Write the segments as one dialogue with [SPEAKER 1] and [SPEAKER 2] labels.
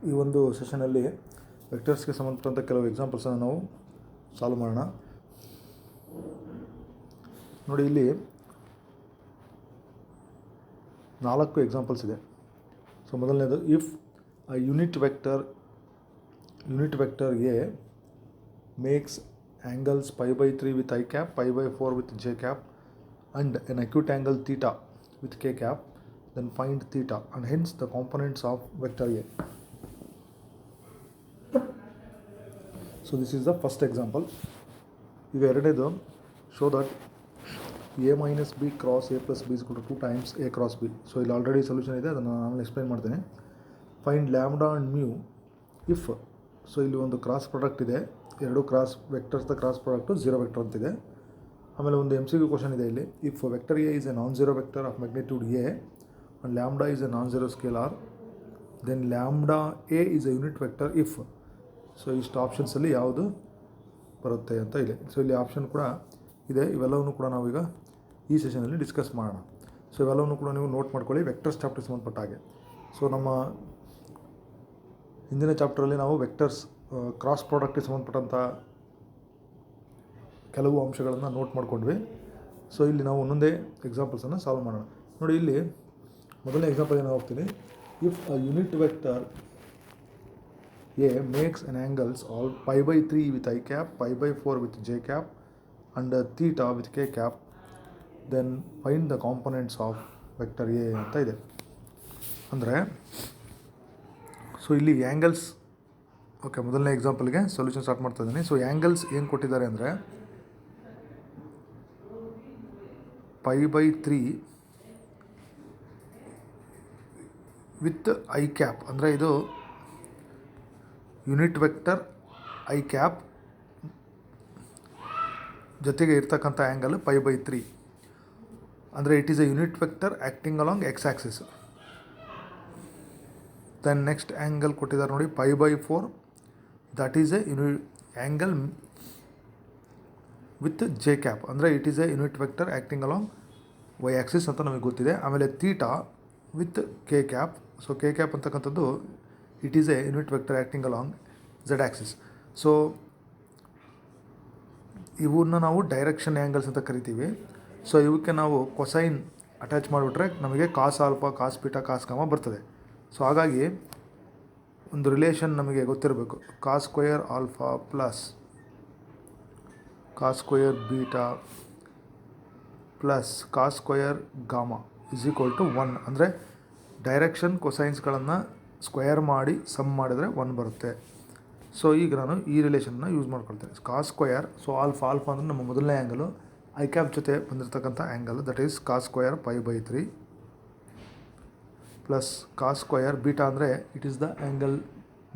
[SPEAKER 1] ಈ ಒಂದು ಸೆಷನಲ್ಲಿ ವೆಕ್ಟರ್ಸ್ಗೆ ಸಂಬಂಧಪಟ್ಟಂಥ ಕೆಲವು ಎಕ್ಸಾಂಪಲ್ಸನ್ನು ನಾವು ಸಾಲ್ವ್ ಮಾಡೋಣ. ನೋಡಿ, ಇಲ್ಲಿ 4 ಎಕ್ಸಾಂಪಲ್ಸ್ ಇದೆ. ಸೊ ಮೊದಲನೇದು, if a unit vector A makes angles π/3 with I cap, π/4 with J cap and an acute angle theta with K cap, then find theta and hence the components of vector A. So this is the first example. ಈಗ ಎರಡನೇದು, show that a minus b cross a plus b is equal to 2 times a cross b. So ಇಲ್ಲಿ already solution ಇದೆ, ಅದನ್ನು ನಾನು explain ಮಾಡ್ತೇನೆ. Find lambda and mu if. So ಇಲ್ಲಿ ಒಂದು cross product ಇದೆ, ಎರಡು ಕ್ರಾಸ್ ವೆಕ್ಟರ್ಸ್ದ ಕ್ರಾಸ್ ಪ್ರಾಡಕ್ಟು 0 ವೆಕ್ಟರ್ ಅಂತಿದೆ. ಆಮೇಲೆ ಒಂದು MCQ ಕ್ವಶನ್ ಇದೆ ಇಲ್ಲಿ, if vector A is a non zero vector of magnitude A and lambda is a non zero scalar, then lambda A is a unit vector if. So ಇಷ್ಟು ಆಪ್ಷನ್ಸಲ್ಲಿ ಯಾವುದು ಬರುತ್ತೆ ಅಂತ ಇದೆ. ಸೊ ಇಲ್ಲಿ ಆಪ್ಷನ್ ಕೂಡ ಇದೆ. ಇವೆಲ್ಲವನ್ನೂ ಕೂಡ ನಾವೀಗ ಈ ಸೆಷನಲ್ಲಿ ಡಿಸ್ಕಸ್ ಮಾಡೋಣ. ಸೊ ಇವೆಲ್ಲವನ್ನೂ ಕೂಡ ನೀವು ನೋಟ್ ಮಾಡ್ಕೊಳ್ಳಿ, ವೆಕ್ಟರ್ಸ್ ಚಾಪ್ಟರ್ ಸಂಬಂಧಪಟ್ಟ ಹಾಗೆ. ಸೊ ನಮ್ಮ ಹಿಂದಿನ ಚಾಪ್ಟರಲ್ಲಿ ನಾವು ವೆಕ್ಟರ್ಸ್ ಕ್ರಾಸ್ ಪ್ರಾಡಕ್ಟಿಗೆ ಸಂಬಂಧಪಟ್ಟಂಥ ಕೆಲವು ಅಂಶಗಳನ್ನು ನೋಟ್ ಮಾಡ್ಕೊಂಡ್ವಿ. ಸೊ ಇಲ್ಲಿ ನಾವು ಒಂದೊಂದೇ ಎಕ್ಸಾಂಪಲ್ಸನ್ನು ಸಾಲ್ವ್ ಮಾಡೋಣ. ನೋಡಿ, ಇಲ್ಲಿ ಮೊದಲನೇ ಎಕ್ಸಾಂಪಲ್ ಏನು ಹೋಗ್ತೀನಿ. If a unit vector A makes an angles all π/3 with I cap, π/4 with J cap and theta with K cap, then find the components of vector A ಅಂತ ಇದೆ. ಅಂದರೆ ಸೊ ಇಲ್ಲಿ ಆ್ಯಂಗಲ್ಸ್, ಓಕೆ, ಮೊದಲನೇ ಎಕ್ಸಾಂಪಲ್ಗೆ solution start ಮಾಡ್ತಾ ಇದ್ದೀನಿ. So angles ಏನು ಕೊಟ್ಟಿದ್ದಾರೆ ಅಂದರೆ π/3 ವಿತ್ ಐ ಕ್ಯಾಪ್, ಅಂದರೆ ಇದು ಯೂನಿಟ್ ವೆಕ್ಟರ್ ಐ ಕ್ಯಾಪ್ ಜೊತೆಗೆ ಇರ್ತಕ್ಕಂಥ ಆ್ಯಂಗಲ್ π/3. ಅಂದರೆ it is a unit vector acting along x axis. Then next angle ಕೊಟ್ಟಿದ್ದಾರೆ ನೋಡಿ, π/4, that is a angle with j cap, ಅಂದರೆ it is a unit vector acting along y axis ಅಂತ ನಮಗೆ ಗೊತ್ತಿದೆ. ಆಮೇಲೆ theta with k cap. So k cap ಅಂತಕ್ಕಂಥದ್ದು it is a unit vector acting along z axis. So ಇವನ್ನ ನಾವು direction angles ಅಂತ ಕರಿತೀವಿ. ಸೊ ಇವಕ್ಕೆ ನಾವು ಕೊಸೈನ್ ಅಟ್ಯಾಚ್ ಮಾಡಿಬಿಟ್ರೆ ನಮಗೆ cos alpha, cos beta, cos gamma ಬರ್ತದೆ. ಸೊ ಹಾಗಾಗಿ ಒಂದು ರಿಲೇಷನ್ ನಮಗೆ ಗೊತ್ತಿರಬೇಕು. Cos square alpha plus cos square beta plus cos square gamma is equal to 1. ಅಂದರೆ ಡೈರೆಕ್ಷನ್ ಕೊಸೈನ್ಸ್ಗಳನ್ನು ಸ್ಕ್ವಯರ್ ಮಾಡಿ ಸಮ್ ಮಾಡಿದರೆ 1 ಬರುತ್ತೆ. ಸೊ ಈಗ ನಾನು ಈ ರಿಲೇಷನ್ನ ಯೂಸ್ ಮಾಡ್ಕೊಳ್ತೇನೆ. ಕಾಸ್ ಸ್ಕ್ವಯರ್, ಸೊ ಆಲ್ಫಾ ಅಂದರೆ ನಮ್ಮ ಮೊದಲನೇ ಆ್ಯಂಗಲು, ಐ ಕ್ಯಾಪ್ ಜೊತೆ ಬಂದಿರತಕ್ಕಂಥ angle, that is cos square π/3 plus cos square beta ಅಂದರೆ it is the angle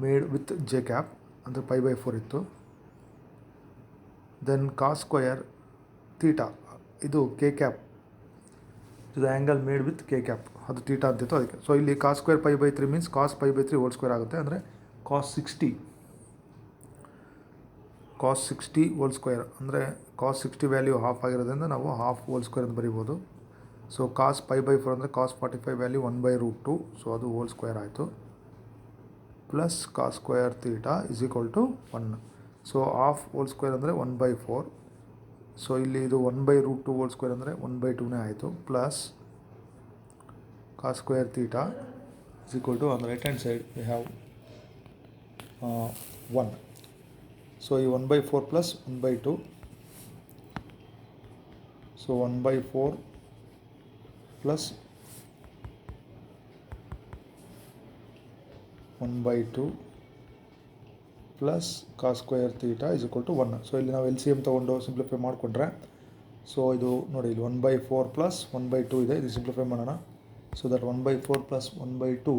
[SPEAKER 1] made with j cap, ಅಂದರೆ π/4 ಇತ್ತು. ದೆನ್ ಕಾಸ್ ಸ್ಕ್ವಯರ್ ಥೀಟಾ, ಇದು ಕೆ ಕ್ಯಾಪ್, ಇದು angle made with k cap, ಅದು ಥೀಟಾ ಅಂತಿತ್ತು ಅದಕ್ಕೆ. ಸೊ ಇಲ್ಲಿ ಕಾಸ್ ಸ್ಕ್ವೇರ್ π/3 ಮೀನ್ಸ್ ಕಾಸ್ π/3 whole square ಆಗುತ್ತೆ, ಅಂದರೆ ಕಾಸ್ 60 ಹೋಲ್ ಸ್ಕ್ವೇರ್, ಅಂದರೆ ಕಾಸ್ 60 ವ್ಯಾಲ್ಯೂ ಹಾಫ್ ಆಗಿರೋದ್ರಿಂದ ನಾವು ಹಾಫ್ ಹೋಲ್ ಸ್ಕ್ವೇರ್ ಅಂತ ಬರೀಬೋದು. ಸೊ ಕಾಸ್ π/4 ಅಂದರೆ ಕಾಸ್ 45 ವ್ಯಾಲ್ಯೂ 1/√2, ಸೊ ಅದು ಹೋಲ್ ಸ್ಕ್ವೇರ್ ಆಯಿತು. Plus cos square theta is equal to 1. So half whole square ಅಂದರೆ 1/4. ಸೊ ಇಲ್ಲಿ ಇದು 1/√2 ಹೋಲ್ ಸ್ಕ್ವೇರ್ ಅಂದರೆ 1/2ನೇ ಆಯಿತು. Plus cos square theta is equal to, on the right hand side we have 1. So ಈ 1/4 plus 1/2, so 1/4 plus 1/2 plus cos square theta is equal to 1. So ಇಲ್ಲಿ ನಾವು LCM ತೊಗೊಂಡು ಸಿಂಪ್ಲಿಫೈ ಮಾಡಿಕೊಂಡ್ರೆ, ಸೊ ಇದು ನೋಡಿ, ಇಲ್ಲಿ 1/4 ಪ್ಲಸ್ 1/2 ಇದೆ, ಇದು ಸಿಂಪ್ಲಿಫೈ ಮಾಡೋಣ. So that 1/4 plus 1/2,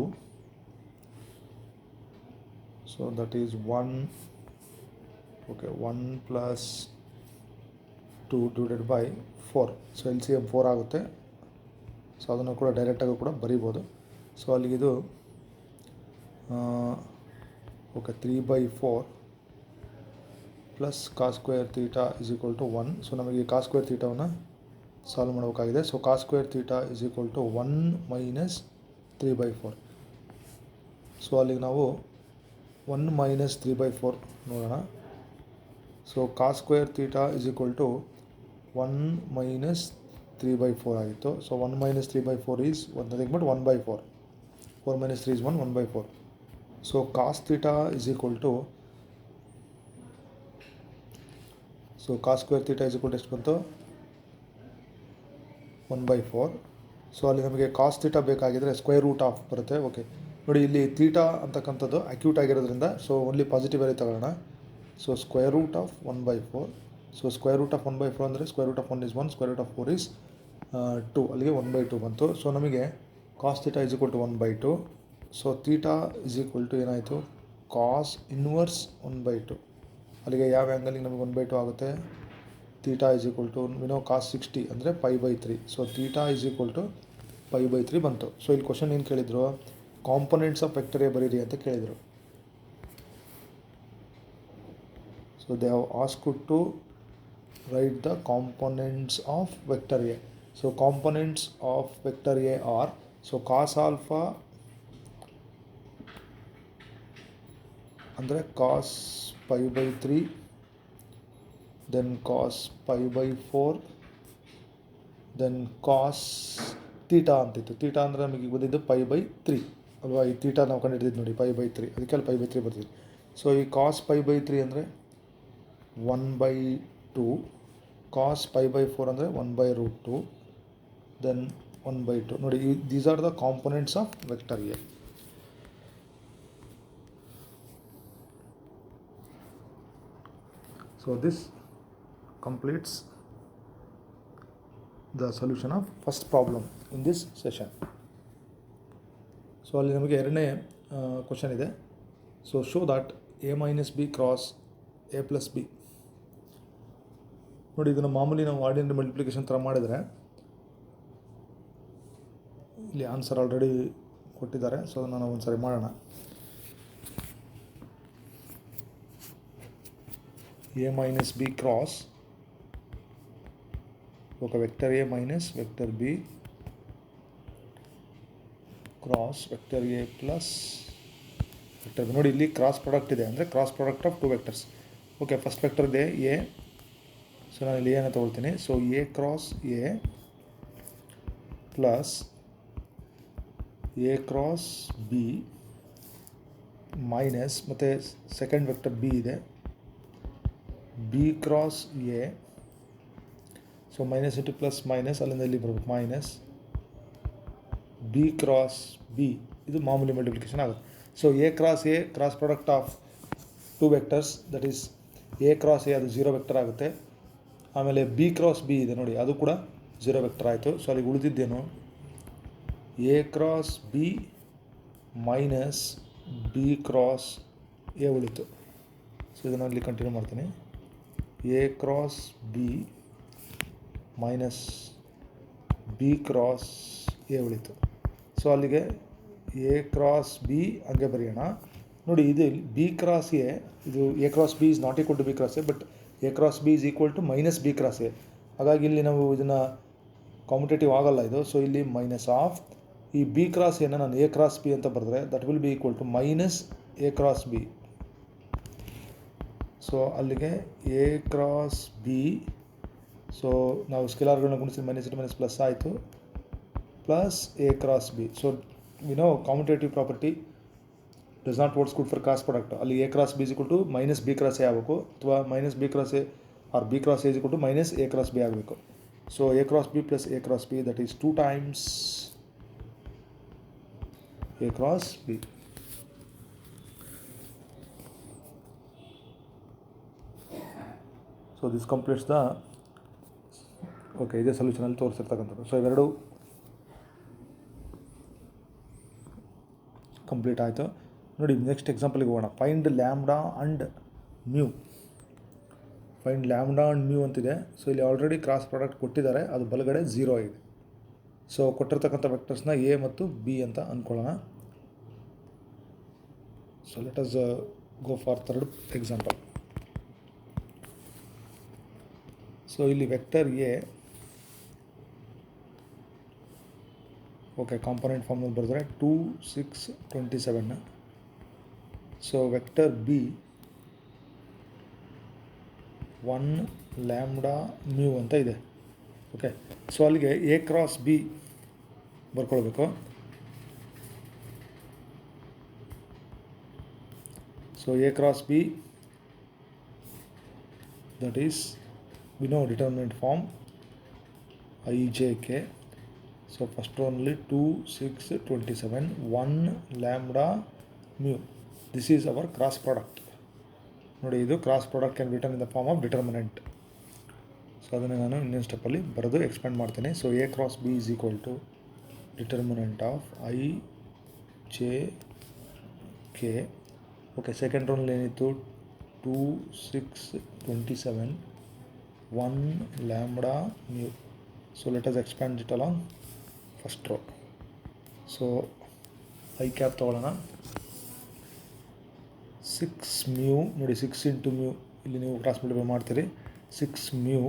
[SPEAKER 1] so that is 1, okay, 1 plus 2 divided by 4. So LCM 4 ಆಗುತ್ತೆ. ಸೊ ಅದನ್ನು ಕೂಡ ಡೈರೆಕ್ಟಾಗಿ ಕೂಡ ಬರೀಬೋದು. ಸೊ ಅಲ್ಲಿಗಿದು okay 3/4 plus cos square theta is equal to 1. So ನಮಗೆ ಕಾಸ್ ಸ್ಕ್ವೇರ್ ಥೀಟಾವನ್ನು ಸಾಲ್ವ್ ಮಾಡಬೇಕಾಗಿದೆ. So cos square theta is equal to 1 minus 3/4. So ಅಲ್ಲಿಗೆ ನಾವು 1 minus 3 by 4 ನೋಡೋಣ. So cos square theta is equal to 1 minus 3 by 4 ಆಗಿತ್ತು. So 1 minus 3 by 4 is nothing but 1 by 4. 4 minus 3 is 1, 1 by 4. So cos theta is equal to, so cos square theta is equal to ಎಷ್ಟು ಬಂತು 1 by 4. So ಅಲ್ಲಿ ನಮಗೆ cos theta ಬೇಕಾಗಿದ್ದರೆ square root of ಬರುತ್ತೆ. Okay ನೋಡಿ, ಇಲ್ಲಿ theta ಅಂತಕ್ಕಂಥದ್ದು acute ಆಗಿರೋದ್ರಿಂದ ಸೊ ಓನ್ಲಿ ಪಾಸಿಟಿವ್ ವ್ಯಾಲ್ಯೂ ತಗೊಳ್ಳೋಣ. So square root of 1 by 4. So square root of 1 by 4 ಅಂದರೆ square root of 1 is 1, square root of 4 is 2. ಅಲ್ಲಿಗೆ 1 by 2 ಬಂತು. ಸೊ ನಮಗೆ cos theta is equal to 1 by 2. So theta is equal to ಏನಾಯಿತು cos inverse 1 by 2. ಅಲ್ಲಿಗೆ ಯಾವ ಆ್ಯಂಗಲಿಗೆ ನಮಗೆ 1 by 2 ಆಗುತ್ತೆ, theta is equal to we know cos 60 ಅಂದರೆ pi by 3. So theta is equal to pi by 3 ಬಂತು. So ಇಲ್ಲಿ question ಏನು ಕೇಳಿದ್ರು, ಕಾಂಪೊನೆಂಟ್ಸ್ ಆಫ್ ವೆಕ್ಟರ್ ಎ ಬರೀರಿ ಅಂತ ಕೇಳಿದರು. So they have asked to write the components of vector a. So components of vector a are, so cos alpha ಅಂದರೆ cos pi by 3, then cos pi by 4, then cos theta ಅಂತಿತ್ತು. Theta ಅಂದರೆ ನಮಗೆ ಬಂದಿದ್ದು pi by 3 ಅಲ್ವಾ. ಈ theta ನಾವು ಕಂಡುಹಿಡಿದಿದ್ದು ನೋಡಿ pi by 3, ಅದಕ್ಕೆ ಅಲ್ಲಿ ಪೈ ಬೈ 3 ಬರ್ತೀವಿ. ಸೊ ಈ ಕಾಸ್ ಪೈ ಬೈ 3 ಅಂದರೆ 1 by 2, ಕಾಸ್ ಪೈ ಬೈ 4 ಅಂದರೆ 1 by root 2, ದೆನ್ 1 by 2. ನೋಡಿ, these are the components of vector A. So this completes the solution of first problem in this session. So ಅಲ್ಲಿ ನಮಗೆ ಎರಡನೇ question ಇದೆ. So show that A minus b cross A plus B. ನೋಡಿ, ಇದನ್ನು ಮಾಮೂಲಿ ನಾವು ordinary multiplication ಥರ ಮಾಡಿದರೆ ಇಲ್ಲಿ ಆನ್ಸರ್ ಆಲ್ರೆಡಿ ಕೊಟ್ಟಿದ್ದಾರೆ. ಸೊ ಅದನ್ನು ನಾವು ಒಂದು ಸಾರಿ ಮಾಡೋಣ. ಎ ಮೈನಸ್ ಬಿ ಕ್ರಾಸ್ ఒక vector A minus vector B cross vector A plus vector B. ನೋಡಿ, ಇಲ್ಲಿ ಕ್ರಾಸ್ ಪ್ರಾಡಕ್ಟ್ ಇದೆ ಅಂದರೆ cross product of 2 vectors. Okay, first vector ಇದೆ ಎ. ಸೊ ನಾನು ಇಲ್ಲಿ ಏನು ತೊಗೊಳ್ತೀನಿ. So A cross A plus A cross b minus, ಮತ್ತು ಸೆಕೆಂಡ್ ವೆಕ್ಟರ್ ಬಿ ಇದೆ B cross A. So minus into plus minus, ಅಲ್ಲಿಂದ ಇಲ್ಲಿ ಬರಬೇಕು ಮೈನಸ್ ಬಿ ಕ್ರಾಸ್ ಬಿ. ಇದು ಮಾಮೂಲಿ ಮಲ್ಟಿಪ್ಲಿಕೇಶನ್ ಆಗುತ್ತೆ. So A cross A cross product of 2 vectors, that is A cross A, ಅದು 0 vector ಆಗುತ್ತೆ. ಆಮೇಲೆ ಬಿ ಕ್ರಾಸ್ ಬಿ ಇದೆ ನೋಡಿ, ಅದು ಕೂಡ 0 ವೆಕ್ಟರ್ ಆಯಿತು. ಸೊ ಅಲ್ಲಿಗೆ ಉಳಿದಿದ್ದೇನು a cross b minus b cross a ಉಳಿತು. ಸೊ ಇದನ್ನು ಇಲ್ಲಿ ಕಂಟಿನ್ಯೂ ಮಾಡ್ತೀನಿ. A cross b minus b cross a ಉಳಿತು. ಸೊ ಅಲ್ಲಿಗೆ ಎ ಕ್ರಾಸ್ ಬಿ ಹಂಗೆ ಬರೆಯೋಣ. ನೋಡಿ, ಇದು ಬಿ ಕ್ರಾಸ್ ಎ, ಇದು a cross B is not equal to b cross a, but a cross B is equal to minus b cross a. ಹಾಗಾಗಿ ಇಲ್ಲಿ ನಾವು ಇದನ್ನು ಕಾಂಪಿಟೇಟಿವ್ ಆಗಲ್ಲ ಇದು. ಸೊ ಇಲ್ಲಿ ಮೈನಸ್ ಆಫ್ ಈ ಬಿ ಕ್ರಾಸ್ ಎನ ನಾನು ಎ ಕ್ರಾಸ್ ಬಿ ಅಂತ ಬರೆದ್ರೆ that will be equal to minus A cross B. So ಅಲ್ಲಿಗೆ ಎ ಕ್ರಾಸ್ ಬಿ, ಸೊ ನಾವು ಸ್ಕೆಲಾರ್ಗಳನ್ನ ಗುಣಿಸಿದ ಮೈನಸ್ ಇಂಟು ಮೈನಸ್ ಪ್ಲಸ್ ಆಯಿತು, plus A cross B. So we know competitive property does not words good for cross product. ಅಲ್ಲಿ a cross B is equal to minus b cross a ಆಗಬೇಕು, ಅಥವಾ minus b cross a or b cross A is equal to minus A cross B ಆಗಬೇಕು. So A cross B plus A cross B, that is 2 times A cross B. So this completes the, okay, ಇದೇ ಸೊಲ್ಯೂಷನಲ್ಲಿ ತೋರಿಸಿರ್ತಕ್ಕಂಥದ್ದು. So ಇವೆರಡು complete ಆಯಿತು. ನೋಡಿ, next ಎಕ್ಸಾಂಪಲ್ಗೆ ಹೋಗೋಣ. Find lambda and mu. Find lambda and mu ಅಂತಿದೆ. So ಇಲ್ಲಿ already cross product ಕೊಟ್ಟಿದ್ದಾರೆ, ಅದು ಬಲಗಡೆ 0 ಆಗಿದೆ. ಸೊ ಕೊಟ್ಟಿರ್ತಕ್ಕಂಥ ವೆಕ್ಟರ್ಸ್ನ ಎ ಮತ್ತು ಬಿ ಅಂತ ಅಂದ್ಕೊಳ್ಳೋಣ. So let us go for third example. So ಇಲ್ಲಿ ವೆಕ್ಟರ್ ಎ, ಓಕೆ, ಕಾಂಪೊನೆಂಟ್ ಫಾರ್ಮಲ್ಲಿ ಬರೆದ್ರೆ 2, 6, 27. So vector B 1 lambda mu ಅಂತ ಇದೆ. ಓಕೆ, ಸೊ ಅಲ್ಲಿಗೆ ಎ ಕ್ರಾಸ್ ಬಿ ಬರ್ಕೊಳ್ಬೇಕು. So A cross B, that is we know determinant form ijk. So first only 2 6 27 1 lambda mu. This is our cross product. ನೋಡಿ, ಇದು cross product can return in the form of determinant. So ಅದನ್ನು ನಾನು ಇನ್ನೊಂದು ಸ್ಟೆಪ್ಪಲ್ಲಿ ಬರೆದು expand ಮಾಡ್ತೀನಿ. So A cross B is equal to determinant of I J K. Okay, second round ಏನಿತ್ತು 2 6 27 1 lambda mu. So let us expand it along first row. So I cap ತಗೊಳ್ಳೋಣ. 6 mu ನೋಡಿ, 6 into mu ಇಲ್ಲಿ ನೀವು cross multiply ಮಾಡ್ತೀರಿ. 6 mu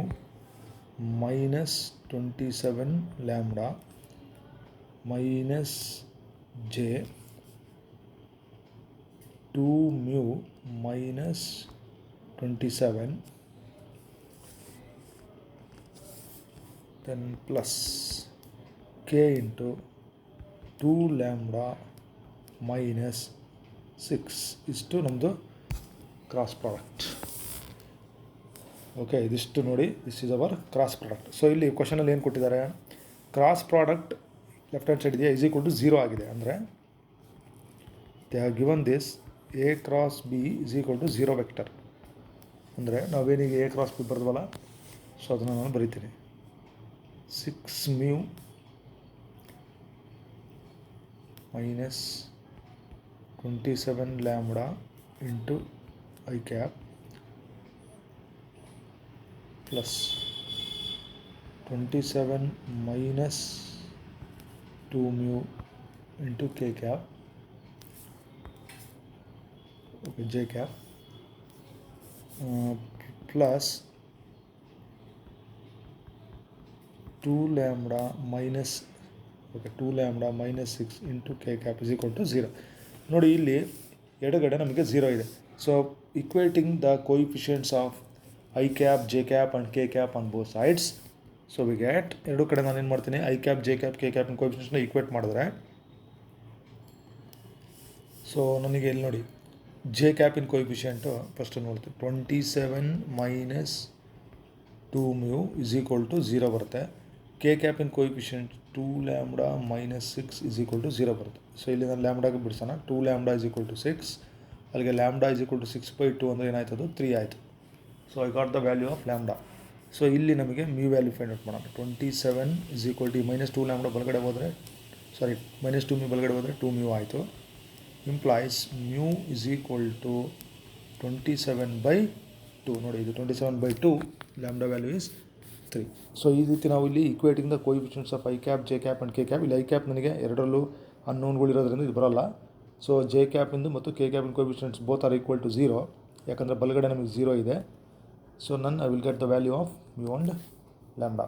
[SPEAKER 1] minus 27 lambda minus J 2 mu minus 27 then plus k into 2 lambda minus 6 ಇಷ್ಟು ನಮ್ಮದು cross product. Okay, ಇದಿಷ್ಟು ನೋಡಿ, this is our cross product. So ಇಲ್ಲಿ ಕ್ವಶನಲ್ಲಿ ಏನು ಕೊಟ್ಟಿದ್ದಾರೆ, cross product left hand side ಇದೆಯಾ ಈಸ್ ಈಕ್ವಲ್ ಟು 0 ಆಗಿದೆ. ಅಂದರೆ they have given this A cross B is equal to 0 vector. ಅಂದರೆ ನಾವೇನಿಗೆ ಎ ಕ್ರಾಸ್ ಬಿ ಬರೆದ್ವಲ್ಲ, ಸೊ ಅದನ್ನು ನಾನು ಬರಿತೀನಿ. 6 mu minus 27 lambda into I cap plus 27 minus 2 mu into k cap, okay, j cap, plus 2 lambda minus, okay, 2 lambda minus 6 into k cap is equal to 0. ನೋಡಿ, ಇಲ್ಲಿ ಎಡಗಡೆ ನಮಗೆ 0 ಇದೆ. So equating the coefficients of I cap, J cap and K cap on both sides. So we get, ಎರಡು ಕಡೆ ನಾನು ಏನು ಮಾಡ್ತೀನಿ, I cap, J cap, K cap ಕೋಯಿಫಿಷಿಯಂಟ್ಸ್ನ ಈಕ್ವೇಟ್ ಮಾಡಿದ್ರೆ, ಸೊ ನನಗೆ ಇಲ್ಲಿ ನೋಡಿ ಜೆ ಕ್ಯಾಪಿನ ಕೋಯಿಫಿಷಿಯಂಟು ಫಸ್ಟ್ ನೋಡ್ತೀನಿ. 27 minus 2 mu is equal to 0 ಬರುತ್ತೆ. ಕೆ ಕ್ಯಾಪಿನ coefficient 2 lambda minus 6 is equal to 0 ಬರುತ್ತೆ. ಸೊ ಇಲ್ಲಿ ನಾನು ಲ್ಯಾಂಬ್ಡಾಗೆ ಬಿಡಿಸೋಣ. 2 lambda is equal to 6, ಅಲ್ಲಿಗೆ ಲ್ಯಾಂಬ್ಡಾ is equal to 6/2 ಅಂದರೆ ಏನಾಯ್ತು, ಅದು 3 ಆಯಿತು. So I got the value of lambda. So ಇಲ್ಲಿ ನಮಗೆ ಮ್ಯೂ ವ್ಯಾಲ್ಯೂ ಫೈಂಡ್ ಔಟ್ ಮಾಡೋಣ. 27 is equal to minus 2 lambda ಬಲಗಡೆ ಹೋದರೆ, ಸಾರಿ ಮೈನಸ್ 2 mu ಬಲಗಡೆ ಹೋದರೆ 2 mu ಆಯಿತು. Implies mu is equal to 27/2. ನೋಡಿ, ಇದು 27/2, ಲ್ಯಾಂಬ್ಡಾ ವ್ಯಾಲ್ಯೂ ಇಸ್ 3. ಸೊ ಈ ರೀತಿ ನಾವು ಇಲ್ಲಿ equating the coefficients of I cap, J cap and K cap. ಇಲ್ಲಿ ಐ ಕ್ಯಾಪ್ ನನಗೆ ಎರಡರಲ್ಲೂ ಅನ್ನೋನ್ಗಳಿರೋದ್ರಿಂದ ಇದು ಬರೋಲ್ಲ. ಸೊ ಜೆ ಕ್ಯಾಪಿಂದು ಮತ್ತು ಕೆ ಕ್ಯಾಪಿನ coefficients both are equal to 0, ಯಾಕಂದರೆ ಬಲಗಡೆ ನಮಗೆ 0 ಇದೆ. ಸೊ ನನ್ I will get the value of mu and lambda.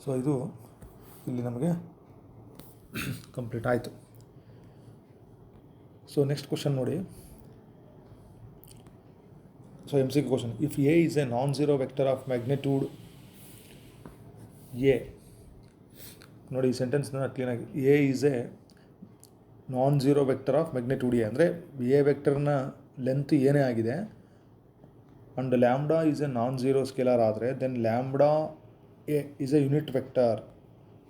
[SPEAKER 1] So ಇದು ಇಲ್ಲಿ ನಮಗೆ ಕಂಪ್ಲೀಟ್ ಆಯಿತು. ಸೊ ನೆಕ್ಸ್ಟ್ ಕ್ವಶನ್ ನೋಡಿ. So MCQ question, if A is a non-zero vector of magnitude A, ನೋಡಿ ಈ ಸೆಂಟೆನ್ಸ್ನ ಕ್ಲೀನಾಗಿ, A is a non-zero vector of magnitude A ಅಂದರೆ A ವೆಕ್ಟರ್ನ ಲೆಂತ್ ಏನೇ ಆಗಿದೆ and lambda is a nonzero scalar ಆದರೆ then lambda A is a unit vector.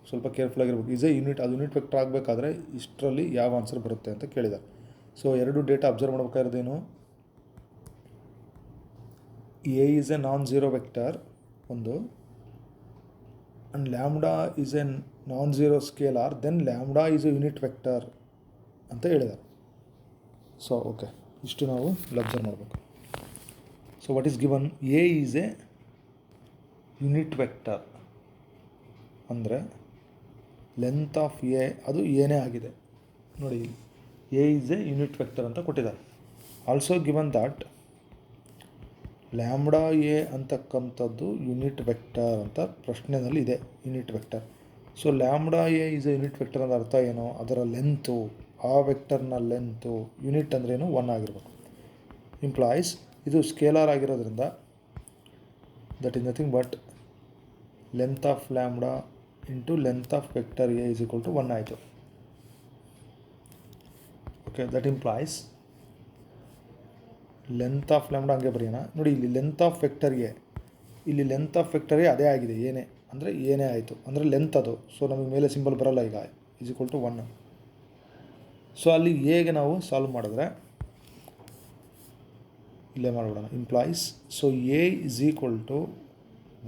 [SPEAKER 1] ಸ್ವಲ್ಪ ಕೇರ್ಫುಲ್ಲಾಗಿರ್ಬೇಕು. ಈಸ್ ಎ ಯೂನಿಟ್, ಅದು ಯೂನಿಟ್ ವೆಕ್ಟರ್ ಆಗಬೇಕಾದ್ರೆ ಇಷ್ಟರಲ್ಲಿ ಯಾವ ಆನ್ಸರ್ ಬರುತ್ತೆ ಅಂತ ಕೇಳಿದ್ದಾರೆ. ಸೊ ಎರಡು ಡೇಟಾ ಅಬ್ಸರ್ವ್ ಮಾಡ್ಬೇಕಾಗಿರೋದೇನು, A is a nonzero vector ಒಂದು, and lambda is a nonzero scalar, then lambda is a unit vector ಅಂತ ಹೇಳಿದ್ದಾರೆ. ಸೊ ಓಕೆ, ಇಷ್ಟು ನಾವು ಅಬ್ಸರ್ವ್ ಮಾಡಬೇಕು. So what is given, A is a unit vector ಅಂದರೆ length of A ಅದು ಏನೇ ಆಗಿದೆ. ನೋಡಿ, A is a unit vector ಅಂತ ಕೊಟ್ಟಿದ್ದಾರೆ. Also given that lambda A ಅಂತಕ್ಕಂಥದ್ದು ಯೂನಿಟ್ ವೆಕ್ಟರ್ ಅಂತ ಪ್ರಶ್ನೆಯಲ್ಲಿ ಇದೆ. Unit vector so lambda A is a unit vector ಅಂದ್ರೆ ಅರ್ಥ ಏನು, ಅದರ ಲೆಂತು, ಆ ವೆಕ್ಟರ್ನ ಲೆಂತು ಯೂನಿಟ್ ಅಂದ್ರೇನು 1 ಆಗಿರಬೇಕು. ಇಂಪ್ಲಾಯ್ಸ್ ಇದು ಸ್ಕೇಲಾರ್ ಆಗಿರೋದ್ರಿಂದ that is nothing but length of lambda into length of vector A is equal to 1 ಆಯಿತು. Okay, that implies length of lambda ಹಂಗೆ ಬರೆಯೋಣ. ನೋಡಿ ಇಲ್ಲಿ ಲೆಂತ್ ಆಫ್ ವೆಕ್ಟರ್ ಎ, ಇಲ್ಲಿ ಲೆಂತ್ ಆಫ್ ವೆಕ್ಟರ್ ಎ ಅದೇ ಆಗಿದೆ, ಏನೇ ಅಂದರೆ ಏನೇ ಆಯಿತು ಅಂದರೆ ಲೆಂತ್ ಅದು. ಸೊ ನಮಗೆ ಮೇಲೆ ಸಿಂಬಲ್ ಬರೋಲ್ಲ ಈಗ, ಈಸ್ ಈಕ್ವಲ್ ಟು 1. ಸೊ ಅಲ್ಲಿ ಎಗೆ ನಾವು ಸಾಲ್ವ್ ಮಾಡಿದ್ರೆ ಇಲ್ಲೇ ಮಾಡಿಬಿಡೋಣ. Implies so A is equal to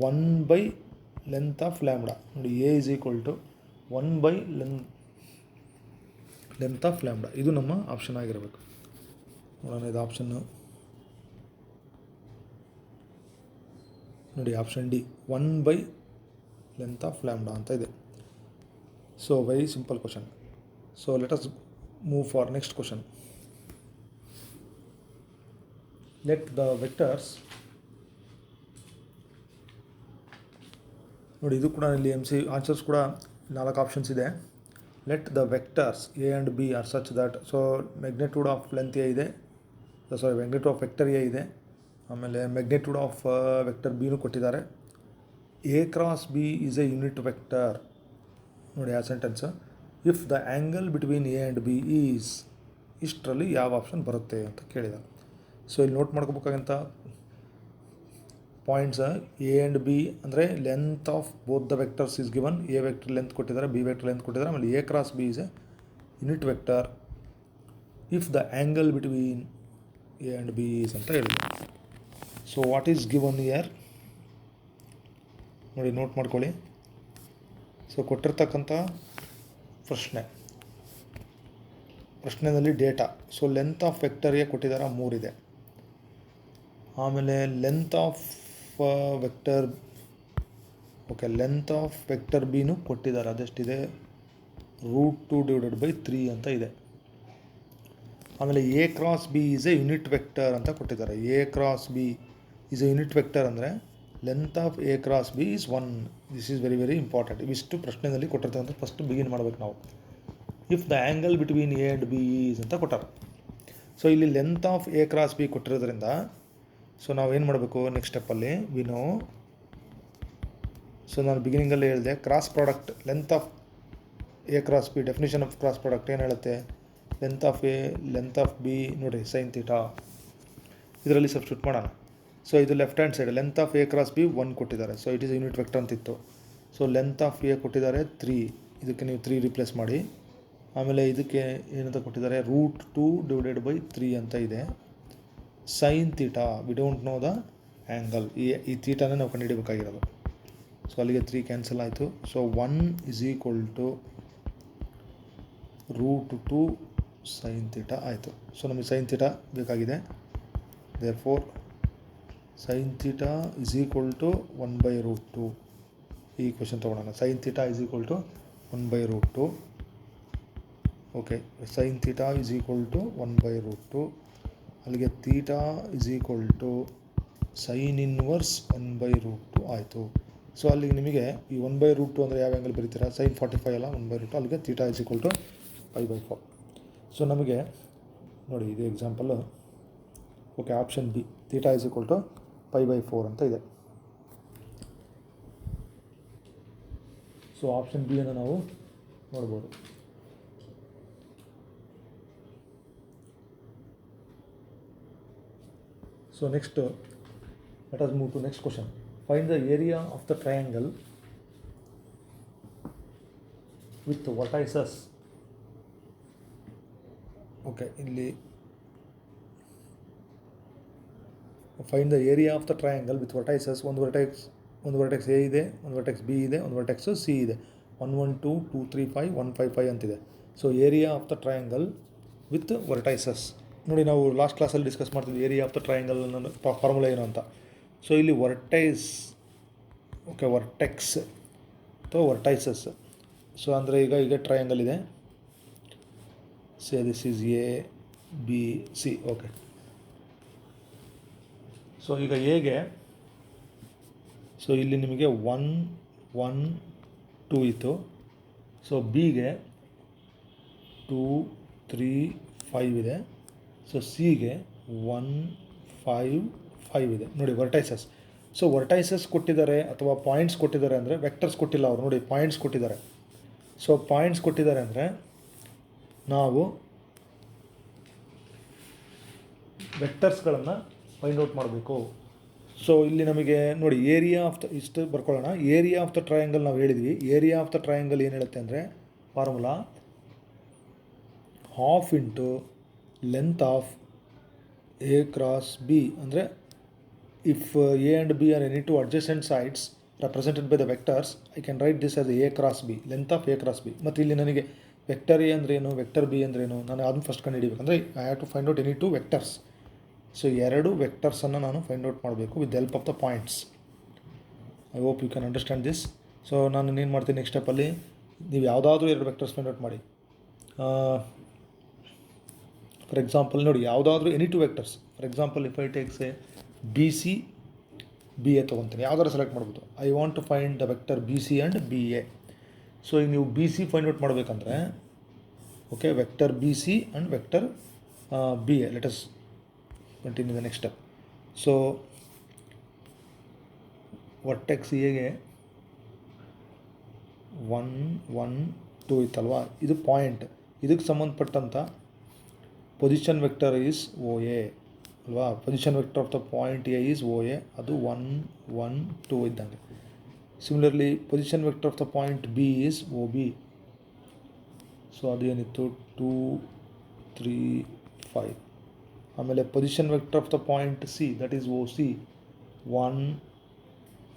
[SPEAKER 1] 1 by length of lambda. ನೋಡಿ A is equal to 1 by length of lambda. ಇದು ನಮ್ಮ ಆಪ್ಷನ್ ಆಗಿರಬೇಕು. ನೋಡೋಣ ಇದು ಆಪ್ಷನ್ನು. ನೋಡಿ option D 1 by length of lambda ಅಂತ ಇದೆ. So very simple question. So let us move for next question. Let the vectors, ನೋಡಿ ಇದು ಕೂಡ ಇಲ್ಲಿ MC ಆನ್ಸರ್ಸ್ ಕೂಡ 4 ಆಪ್ಷನ್ಸ್ ಇದೆ. Let the vectors A and B are such that, so magnitude of length A ಇದೆ, sorry magnitude of vector A ಇದೆ, ಆಮೇಲೆ magnitude of vector ಬಿನೂ ಕೊಟ್ಟಿದ್ದಾರೆ. A cross B is a unit vector. ನೋಡಿ ಆ sentence, if the angle between A and B is, ಇಷ್ಟರಲ್ಲಿ ಯಾವ option ಬರುತ್ತೆ ಅಂತ ಕೇಳಿದ್ದಾರೆ. ಸೊ ಇಲ್ಲಿ ನೋಟ್ ಮಾಡ್ಕೋಬೇಕಾಗಂತ ಪಾಯಿಂಟ್ಸ್, ಎ ಆ್ಯಂಡ್ ಬಿ ಅಂದರೆ length of both the vectors is given. A vector length ಕೊಟ್ಟಿದ್ದಾರೆ, ಬಿ ವೆಕ್ಟರ್ ಲೆಂತ್ ಕೊಟ್ಟಿದ್ದಾರೆ. ಆಮೇಲೆ A cross B is a unit vector if the angle between A and B is ಅಂತ ಹೇಳಿದೆ. So what is given here, ನೋಡಿ note ಮಾಡ್ಕೊಳ್ಳಿ. So ಕೊಟ್ಟಿರ್ತಕ್ಕಂಥ ಪ್ರಶ್ನೆಯಲ್ಲಿ data, so length of vector A ಕೊಟ್ಟಿದ್ದಾರೆ 3 ಇದೆ. ಆಮೇಲೆ length of vector, okay length of vector ಬಿನೂ ಕೊಟ್ಟಿದ್ದಾರೆ, ಅದೆಷ್ಟಿದೆ √2/3 ಅಂತ ಇದೆ. ಆಮೇಲೆ A cross B is a unit vector ಅಂತ ಕೊಟ್ಟಿದ್ದಾರೆ. A cross B is a unit vector ಅಂದರೆ length of A cross B is 1. This is very very important. ಇವಿಷ್ಟು ಪ್ರಶ್ನೆಯಲ್ಲಿ ಕೊಟ್ಟಿರ್ತಕ್ಕಂಥ ಫಸ್ಟ್ ಬಿಗಿನ್ ಮಾಡಬೇಕು ನಾವು. If the angle between A and B is ಅಂತ ಕೊಟ್ಟಾರೆ. ಸೊ ಇಲ್ಲಿ length of A cross B ಕೊಟ್ಟಿರೋದ್ರಿಂದ ಸೊ ನಾವು ಏನು ಮಾಡಬೇಕು ನೆಕ್ಸ್ಟ್ ಸ್ಟೆಪ್ಪಲ್ಲಿ ವಿನೋ. ಸೊ ನಾನು ಬಿಗಿನಿಂಗಲ್ಲಿ ಹೇಳಿದೆ cross product length of A cross B, definition of cross product ಏನು ಹೇಳುತ್ತೆ, length of A length of B, ನೋಡಿ ಸೈನ್ ಥೀಟಾ, ಇದರಲ್ಲಿ ಸಬ್ಸ್ಟಿಟ್ಯೂಟ್ ಮಾಡೋಣ. ಸೊ ಇದು left hand side length of A cross B 1 ಕೊಟ್ಟಿದ್ದಾರೆ. So it is unit vector ಅಂತಿತ್ತು. So length of A ಕೊಟ್ಟಿದ್ದಾರೆ 3, ಇದಕ್ಕೆ ನೀವು 3 ರಿಪ್ಲೇಸ್ ಮಾಡಿ. ಆಮೇಲೆ ಇದಕ್ಕೆ ಏನಂತ ಕೊಟ್ಟಿದ್ದಾರೆ √2/3 ಅಂತ ಇದೆ. Sine theta, we don't know the angle, ಈ ಥೀಟಾನೇ ನಾವು ಕಂಡುಹಿಡಬೇಕಾಗಿರೋದು. ಸೊ ಅಲ್ಲಿಗೆ 3 ಕ್ಯಾನ್ಸಲ್ ಆಯಿತು. So 1 is equal to √2 sine theta ಆಯಿತು. ಸೊ ನಮಗೆ ಸೈನ್ ಥೀಟಾ ಬೇಕಾಗಿದೆ. Therefore sine theta is equal to 1/√2. ಈ ಕ್ವೆಶನ್ ತೊಗೊಳೋಣ. Sine theta is equal to 1/√2. Okay, sine theta is equal to 1/√2. ಅಲ್ಲಿಗೆ theta is equal to sine inverse 1/√2 ಆಯಿತು. So ಅಲ್ಲಿಗೆ ನಿಮಗೆ ಈ 1/√2 ಅಂದರೆ ಯಾವ ಆ್ಯಂಗಲ್ ಬರೀತೀರಾ, ಸೈನ್ 45 ಅಲ್ಲ 1/√2. ಅಲ್ಲಿಗೆ theta is equal to π/4. So ನಮಗೆ ನೋಡಿ ಇದು ಎಕ್ಸಾಂಪಲ್ಲು. Okay, option B theta is equal to π/4 ಅಂತ ಇದೆ. ಸೊ ಆಪ್ಷನ್ ಬಿ ಅನ್ನು ನಾವು ನೋಡ್ಬೋದು. So next, let us move to next question. Find the area of the triangle with the vertices. Okay, ಇಲ್ಲಿ find the area of the triangle with vertices. ಒಂದು vertex A ಇದೆ, ಒಂದು vertex B ಇದೆ, ಒಂದು vertex C ಇದೆ. 1 1 2 2 3 5 1 5 5 ಅಂತಿದೆ. So area of the triangle with vertices. ನೋಡಿ ನಾವು ಲಾಸ್ಟ್ ಕ್ಲಾಸಲ್ಲಿ ಡಿಸ್ಕಸ್ ಮಾಡ್ತಿದ್ವಿ area of the triangle formula ಏನು ಅಂತ. ಸೊ ಇಲ್ಲಿ ವರ್ಟೈಸ್, ಓಕೆ ವರ್ಟೆಕ್ಸ್ ಅಥವಾ ವರ್ಟೈಸಸ್. ಸೊ ಅಂದರೆ ಈಗ ಟ್ರಯಾಂಗಲ್ ಇದೆ. Say this is A B C. Okay, so ಈಗ ಎಗೆ, ಸೊ ಇಲ್ಲಿ ನಿಮಗೆ 1 1 2 ಇತ್ತು. ಸೊ ಬಿಗೆ 2 3 5 ಇದೆ. ಸೊ ಸಿಗೆ 1 5 5 ಇದೆ. ನೋಡಿ ವರ್ಟೈಸಸ್. ಸೊ ವರ್ಟೈಸಸ್ ಕೊಟ್ಟಿದ್ದಾರೆ ಅಥವಾ ಪಾಯಿಂಟ್ಸ್ ಕೊಟ್ಟಿದ್ದಾರೆ ಅಂದರೆ ವೆಕ್ಟರ್ಸ್ ಕೊಟ್ಟಿಲ್ಲ ಅವರು. ನೋಡಿ ಪಾಯಿಂಟ್ಸ್ ಕೊಟ್ಟಿದ್ದಾರೆ. ಸೊ ಪಾಯಿಂಟ್ಸ್ ಕೊಟ್ಟಿದ್ದಾರೆ ಅಂದರೆ ನಾವು ವೆಕ್ಟರ್ಸ್ಗಳನ್ನು ಫೈಂಡ್ ಔಟ್ ಮಾಡಬೇಕು. ಸೊ ಇಲ್ಲಿ ನಮಗೆ ನೋಡಿ ಏರಿಯಾ ಆಫ್ ದ ಇಷ್ಟು ಬರ್ಕೊಳ್ಳೋಣ. ಏರಿಯಾ ಆಫ್ ದ ಟ್ರಯಾಂಗಲ್ ನಾವು ಹೇಳಿದ್ವಿ. ಏರಿಯಾ ಆಫ್ ದ ಟ್ರಯಾಂಗಲ್ ಏನು ಹೇಳುತ್ತೆ ಅಂದರೆ formula half into length of A cross B. ಅಂದರೆ if A and B are any two adjacent sides represented by the vectors, I can write this as a cross b, length of a cross b. ಮತ್ತು ಇಲ್ಲಿ ನನಗೆ vector A ಅಂದ್ರೇನು, vector B ಅಂದ್ರೇನು, ನಾನು ಅದನ್ನು first ಕಂಡುಹಿಡಿಬೇಕಂದ್ರೆ I have to find out any two vectors. So ಎರಡು ವೆಕ್ಟರ್ಸನ್ನು ನಾನು ಫೈಂಡ್ ಔಟ್ ಮಾಡಬೇಕು with help of the points. I hope you can understand this. So ನಾನು ಏನು ಮಾಡ್ತೀನಿ ನೆಕ್ಸ್ಟ್ ಸ್ಟೆಪ್ಪಲ್ಲಿ, ನೀವು ಯಾವುದಾದ್ರೂ ಎರಡು ವೆಕ್ಟರ್ಸ್ ಫೈಂಡ್ ಔಟ್ ಮಾಡಿ. ಫಾರ್ ಎಕ್ಸಾಂಪಲ್ ನೋಡಿ, ಯಾವುದಾದ್ರೂ any two vectors. For example if I takes A B C B A ತೊಗೊತೀನಿ, ಯಾವ್ದಾರು ಸೆಲೆಕ್ಟ್ ಮಾಡ್ಬೋದು. I want to find the vector B C and B A. So ಈಗ ನೀವು B C find out ಮಾಡಬೇಕಂದ್ರೆ okay, vector B C and vector B A. Let us continue the next step. So vertex ಎಗೆ 1 1 2 ಇತ್ತಲ್ವಾ, ಇದು point. ಇದಕ್ಕೆ ಸಂಬಂಧಪಟ್ಟಂಥ position vector is O A ಅಲ್ವಾ. Position vector of the point A is O A, ಅದು 1 1 2 ಇದ್ದಂಗೆ. Similarly position vector of the point B is O B. So ಅದು ಏನಿತ್ತು 2 3 5. ಆಮೇಲೆ position vector of the point C, that is O C, 1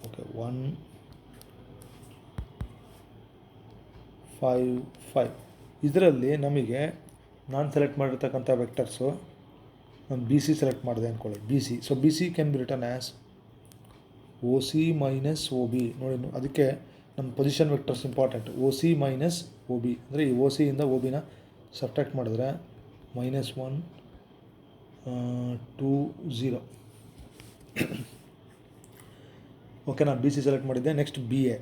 [SPEAKER 1] okay 1 5 5. ಇದರಲ್ಲಿ ನಮಗೆ ನಾನು select ಮಾಡಿರ್ತಕ್ಕಂಥ vectors, ನಾನು ಬಿ ಸಿ ಸೆಲೆಕ್ಟ್ ಮಾಡಿದೆ ಅಂದ್ಕೊಳ್ಳಿ, B C. So B C can be return as O C minus O B. ನೋಡಿ, ಅದಕ್ಕೆ ನಮ್ಮ position vectors important. O C minus O B ಅಂದರೆ ಈ ಓ ಸಿಯಿಂದ ಓ ಬಿನ ಸಬ್ಟ್ರಾಕ್ಟ್ ಮಾಡಿದ್ರೆ -1 2 0. ಓಕೆ, ನಾನು ಬಿ ಸಿ ಸೆಲೆಕ್ಟ್ ಮಾಡಿದ್ದೆ. Next B A.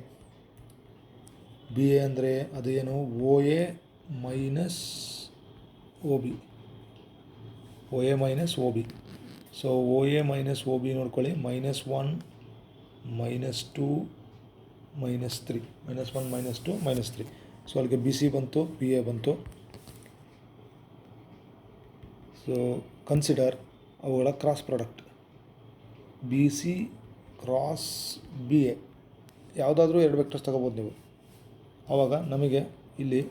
[SPEAKER 1] B A ಅಂದರೆ ಅದು ಏನು, O A minus O B, O A minus O B. So O A minus O B ನೋಡ್ಕೊಳ್ಳಿ, -1 -2 -3, -1 -2 -3. So ಅಲ್ಲಿಗೆ ಬಿ ಸಿ ಬಂತು, ಬಿ ಎ ಬಂತು. ಸೊ ಕನ್ಸಿಡರ್ ಅವುಗಳ cross product B C cross B A. ಯಾವುದಾದ್ರೂ ಎರಡು ವೆಕ್ಟರ್ಸ್ ತಗೋಬೋದು ನೀವು. ಆವಾಗ ನಮಗೆ ಇಲ್ಲಿ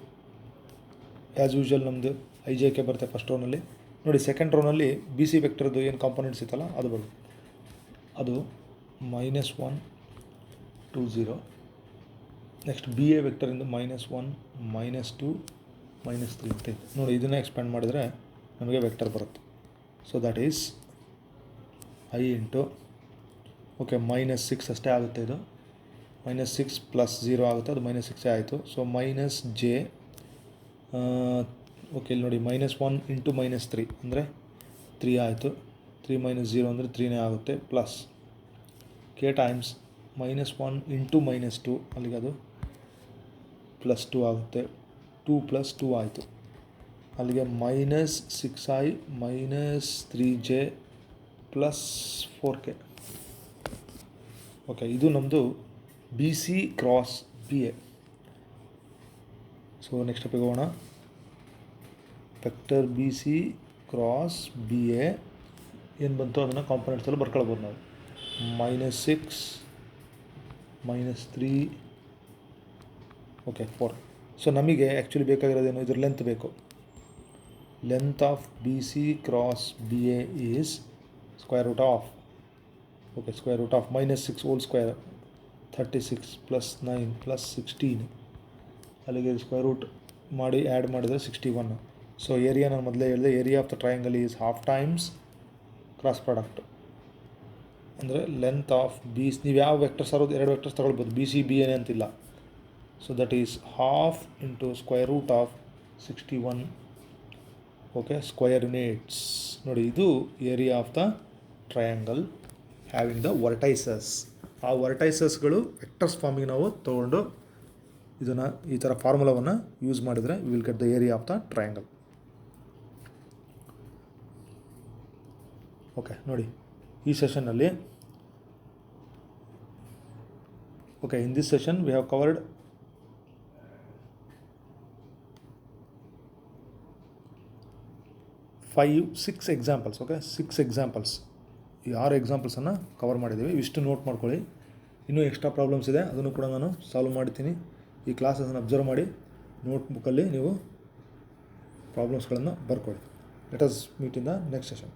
[SPEAKER 1] ಆ್ಯಸ್ ಯೂಶ್ವಲ್ ನಮ್ಮದು ಐ ಜೆ ಕೆ ಬರುತ್ತೆ ಫಸ್ಟ್ ರೋನಲ್ಲಿ. ನೋಡಿ, ಸೆಕೆಂಡ್ ರೋನಲ್ಲಿ ಬಿ ಸಿ ವೆಕ್ಟರ್ದು ಏನು ಕಾಂಪೊನೆಂಟ್ಸ್ ಇತ್ತಲ್ಲ ಅದು ಬರುತ್ತೆ. ಅದು -1 2 0. ನೆಕ್ಸ್ಟ್ ಬಿ ಎ ವೆಕ್ಟರಿಂದ -1 -2 -3 ಅಂತ ಇದೆ. ನೋಡಿ, ಇದನ್ನು ಎಕ್ಸ್ಪ್ಯಾಂಡ್ ಮಾಡಿದರೆ ನಮಗೆ ವೆಕ್ಟರ್ ಬರುತ್ತೆ. So that is I into okay -6 ಅಷ್ಟೇ ಆಗುತ್ತೆ. ಇದು -6 + 0 ಆಗುತ್ತೆ, ಅದು -6 ಆಯಿತು. ಸೊ ಮೈನಸ್ ಜೆ ಓಕೆ, ಇಲ್ಲಿ ನೋಡಿ -1 ಇಂಟು -3 ಅಂದರೆ 3 ಆಯಿತು. 3 - 0 ಅಂದರೆ 3ನೇ ಆಗುತ್ತೆ. ಪ್ಲಸ್ ಕೆ ಟೈಮ್ಸ್ -1 ಇಂಟು -2, ಅಲ್ಲಿಗೆ ಅದು +2 ಆಗುತ್ತೆ. 2 + 2 ಆಯಿತು. ಅಲ್ಲಿಗೆ -6i -3j + 4k. ಓಕೆ, ಇದು ನಮ್ಮದು B C cross B A. So next ಸ್ಟೆಪ್ಪಿಗೆ ಹೋಗೋಣ. Vector B C cross B A ಏನು ಬಂತು ಅದನ್ನು ಕಾಂಪೊನೆಂಟ್ಸಲ್ಲಿ ಬರ್ಕೊಳ್ಬೋದು ನಾವು. -6 -3 ಓಕೆ 4. ಸೊ ನಮಗೆ ಆ್ಯಕ್ಚುಲಿ ಬೇಕಾಗಿರೋದೇನು, ಇದ್ರ ಲೆಂತ್ ಬೇಕು. Length of B C cross B A is square root of -6 whole square 36 + 9 + 16. ಅಲ್ಲಿಗೆ ಸ್ಕ್ವೇರ್ ರೂಟ್ ಮಾಡಿ ಆ್ಯಡ್ ಮಾಡಿದರೆ 61. ಸೊ ಏರಿಯಾ ನಾನು ಮೊದಲೇ ಹೇಳಿದೆ, area of the triangle is half times cross product. ಅಂದರೆ ಲೆಂತ್ ಆಫ್ ಬಿ, ನೀವು ಯಾವ ವೆಕ್ಟರ್ಸ್ ಆರೋದು ಎರಡು ವೆಕ್ಟರ್ಸ್ ತಗೊಳ್ಬೋದು, ಬಿ ಸಿ ಬಿ ಎನೇ ಅಂತಿಲ್ಲ. So that is half into square root of 61 okay square units. ನೋಡಿ, ಇದು area of the triangle having the vertices. ಆ ವರ್ಟೈಸಸ್ಗಳು ವೆಕ್ಟರ್ಸ್ ಫಾರ್ಮಿಗೆ ನಾವು ತೊಗೊಂಡು ಇದನ್ನು ಈ ಥರ ಫಾರ್ಮುಲಾವನ್ನು ಯೂಸ್ ಮಾಡಿದರೆ we will get the area of the triangle. Okay ನೋಡಿ, ಈ ಸೆಷನ್ನಲ್ಲಿ okay in this session we have covered six examples. Okay, 6 examples, ಈ 6 ಎಕ್ಸಾಂಪಲ್ಸನ್ನು ಕವರ್ ಮಾಡಿದ್ದೀವಿ. ಇಷ್ಟು ನೋಟ್ ಮಾಡ್ಕೊಳ್ಳಿ. ಇನ್ನೂ ಎಕ್ಸ್ಟ್ರಾ ಪ್ರಾಬ್ಲಮ್ಸ್ ಇದೆ, ಅದನ್ನು ಕೂಡ ನಾನು ಸಾಲ್ವ್ ಮಾಡ್ತೀನಿ. ಈ ಕ್ಲಾಸನ್ನು ಅಬ್ಸರ್ವ್ ಮಾಡಿ ನೋಟ್ಬುಕ್ಕಲ್ಲಿ ನೀವು ಪ್ರಾಬ್ಲಮ್ಸ್ಗಳನ್ನು ಬರ್ಕೊಳ್ಳಿ. Let us meet in the next session.